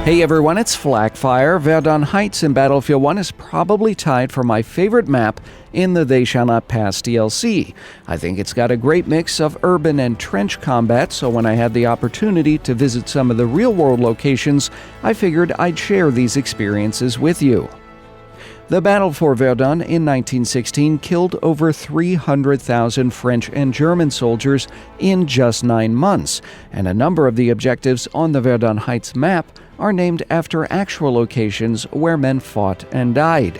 Hey everyone, it's Flakfire. Verdun Heights in Battlefield 1 is probably tied for my favorite map in the They Shall Not Pass DLC. I think it's got a great mix of urban and trench combat, so when I had the opportunity to visit some of the real-world locations, I figured I'd share these experiences with you. The battle for Verdun in 1916 killed over 300,000 French and German soldiers in just 9 months, and a number of the objectives on the Verdun Heights map are named after actual locations where men fought and died.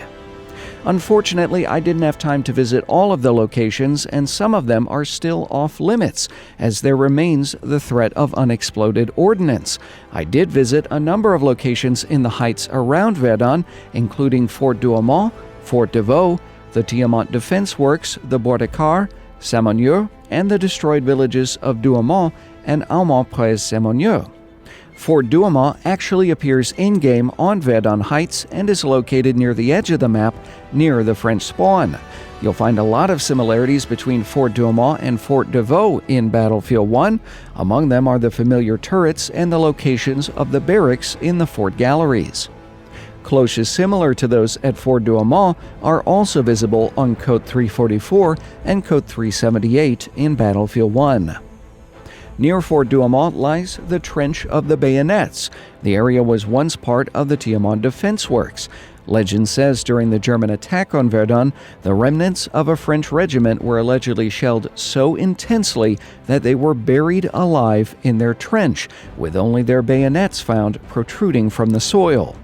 Unfortunately, I didn't have time to visit all of the locations, and some of them are still off-limits, as there remains the threat of unexploded ordnance. I did visit a number of locations in the heights around Verdun, including Fort Douaumont, Fort de Vaux, the Thiaumont Defense Works, the Bois, Samogneux, and the destroyed villages of Douaumont and Haumont-Samogneux. Fort Douaumont actually appears in-game on Verdun Heights and is located near the edge of the map, near the French spawn. You'll find a lot of similarities between Fort Douaumont and Fort de Vaux in Battlefield 1. Among them are the familiar turrets and the locations of the barracks in the fort galleries. Cloches similar to those at Fort Douaumont are also visible on Côte 344 and Côte 378 in Battlefield 1. Near Fort Douaumont lies the Trench of the Bayonets. The area was once part of the Thiaumont Defense Works. Legend says during the German attack on Verdun, the remnants of a French regiment were allegedly shelled so intensely that they were buried alive in their trench, with only their bayonets found protruding from the soil.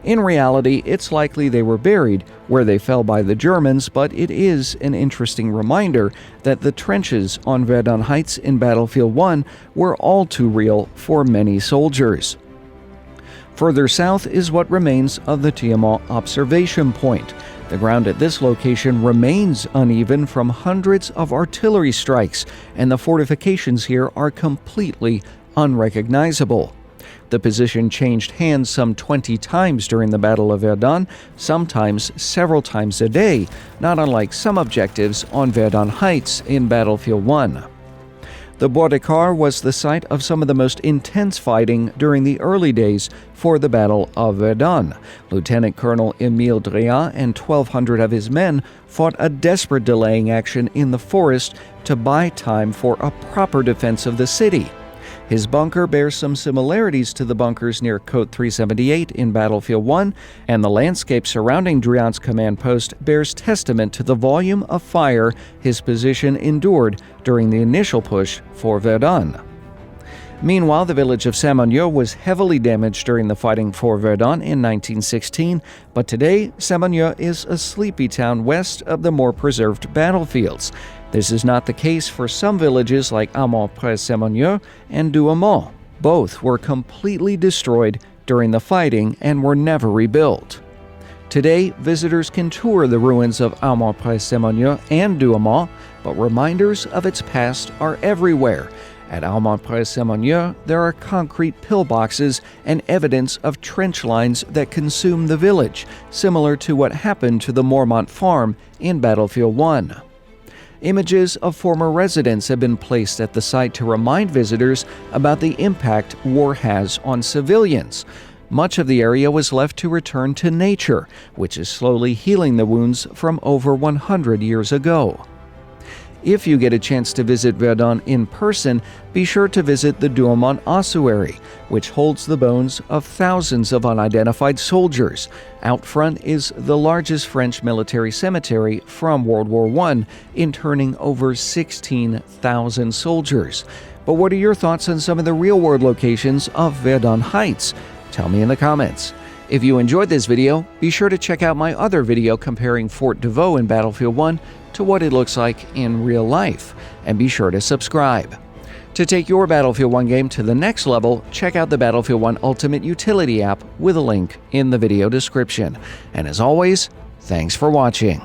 In reality, it's likely they were buried where they fell by the Germans, but it is an interesting reminder that the trenches on Verdun Heights in Battlefield 1 were all too real for many soldiers. Further south is what remains of the Thiaumont observation point. The ground at this location remains uneven from hundreds of artillery strikes, and the fortifications here are completely unrecognizable. The position changed hands some 20 times during the Battle of Verdun, sometimes several times a day, not unlike some objectives on Verdun Heights in Battlefield 1. The Bois was the site of some of the most intense fighting during the early days for the Battle of Verdun. Lieutenant Colonel Émile Drian and 1,200 of his men fought a desperate delaying action in the forest to buy time for a proper defense of the city. His bunker bears some similarities to the bunkers near Côte 378 in Battlefield 1, and the landscape surrounding Drian's command post bears testament to the volume of fire his position endured during the initial push for Verdun. Meanwhile, the village of Samogneux was heavily damaged during the fighting for Verdun in 1916, but today Samogneux is a sleepy town west of the more preserved battlefields. This is not the case for some villages like Haumont-Samogneux and Douaumont. Both were completely destroyed during the fighting and were never rebuilt. Today, visitors can tour the ruins of Haumont-Samogneux and Douaumont, but reminders of its past are everywhere. At Haumont-Samogneux, there are concrete pillboxes and evidence of trench lines that consume the village, similar to what happened to the Mormont farm in Battlefield 1. Images of former residents have been placed at the site to remind visitors about the impact war has on civilians. Much of the area was left to return to nature, which is slowly healing the wounds from over 100 years ago. If you get a chance to visit Verdun in person, be sure to visit the Douaumont ossuary, which holds the bones of thousands of unidentified soldiers. Out front is the largest French military cemetery from World War I, interring over 16,000 soldiers. But what are your thoughts on some of the real-world locations of Verdun Heights? Tell me in the comments. If you enjoyed this video, be sure to check out my other video comparing Fort de Vaux in Battlefield 1 to what it looks like in real life, and be sure to subscribe. To take your Battlefield 1 game to the next level, check out the Battlefield 1 Ultimate Utility app with a link in the video description. And as always, thanks for watching.